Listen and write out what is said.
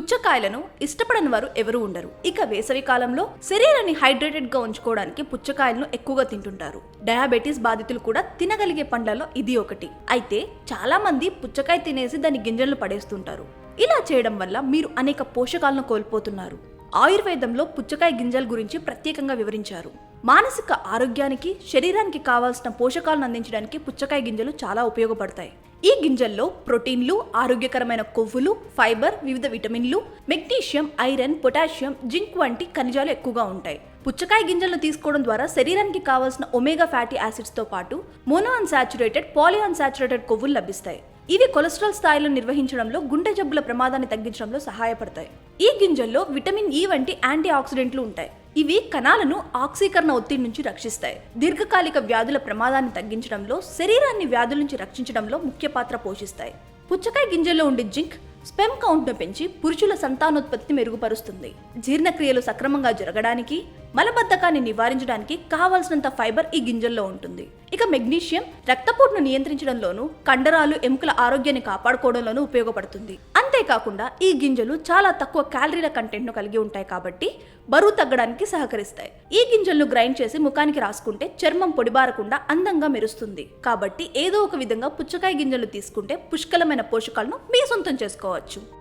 పుచ్చకాయలను ఇష్టపడని వారు ఎవరు ఉండరు. ఇక వేసవి కాలంలో శరీరాన్ని హైడ్రేటెడ్ గా ఉంచుకోవడానికి పుచ్చకాయలను ఎక్కువగా తింటుంటారు. డయాబెటీస్ బాధితులు కూడా తినగలిగే పండ్లలో ఇది ఒకటి. అయితే చాలా మంది పుచ్చకాయ తినేసి దాని గింజలను పడేస్తుంటారు. ఇలా చేయడం వల్ల మీరు అనేక పోషకాలను కోల్పోతున్నారు. ఆయుర్వేదంలో పుచ్చకాయ గింజల గురించి ప్రత్యేకంగా వివరించారు. మానసిక ఆరోగ్యానికి, శరీరానికి కావాల్సిన పోషకాలను అందించడానికి పుచ్చకాయ గింజలు చాలా ఉపయోగపడతాయి. ఈ గింజల్లో ప్రోటీన్లు, ఆరోగ్యకరమైన కొవ్వులు, ఫైబర్, వివిధ విటమిన్లు, మెగ్నీషియం, ఐరన్, పొటాషియం, జింక్ వంటి ఖనిజాలు ఎక్కువగా ఉంటాయి. పుచ్చకాయ గింజలను తీసుకోవడం ద్వారా శరీరానికి కావాల్సిన ఒమేగా ఫ్యాటీ యాసిడ్స్ తో పాటు మోనో అన్సాచురేటెడ్, పాలీ అన్సాచురేటెడ్ కొవ్వులు లభిస్తాయి. ఇవి కొలెస్ట్రాల్ స్థాయిలను నిర్వహించడంలో, గుండె జబ్బుల ప్రమాదాన్ని తగ్గించడంలో సహాయపడతాయి. ఈ గింజల్లో విటమిన్ ఇ వంటి యాంటీ ఆక్సిడెంట్లు ఉంటాయి. ఇవి కణాలను ఆక్సీకరణ ఒత్తిడి నుంచి రక్షిస్తాయి. దీర్ఘకాలిక వ్యాధుల ప్రమాదాన్ని తగ్గించడంలో, శరీరాన్ని వ్యాధుల నుంచి రక్షించడంలో ముఖ్య పాత్ర పోషిస్తాయి. పుచ్చకాయ గింజల్లో ఉండే జింక్ స్పెమ్ కౌంట్ను పెంచి పురుషుల సంతానోత్పత్తిని మెరుగుపరుస్తుంది. జీర్ణక్రియలు సక్రమంగా జరగడానికి, మలబద్ధకాన్ని నివారించడానికి కావాల్సినంత ఫైబర్ ఈ గింజల్లో ఉంటుంది. ఇక మెగ్నీషియం రక్తపోటును నియంత్రించడంలోనూ, కండరాలు, ఎముకల ఆరోగ్యాన్ని కాపాడుకోవడంలోనూ ఉపయోగపడుతుంది. అంతేకాకుండా ఈ గింజలు చాలా తక్కువ క్యాలరీల కంటెంట్ను కలిగి ఉంటాయి కాబట్టి బరువు తగ్గడానికి సహకరిస్తాయి. ఈ గింజలను గ్రైండ్ చేసి ముఖానికి రాసుకుంటే చర్మం పొడిబారకుండా అందంగా మెరుస్తుంది. కాబట్టి ఏదో ఒక విధంగా పుచ్చకాయ గింజలు తీసుకుంటే పుష్కలమైన పోషకాలను మీ సొంతం చేసుకోవచ్చు.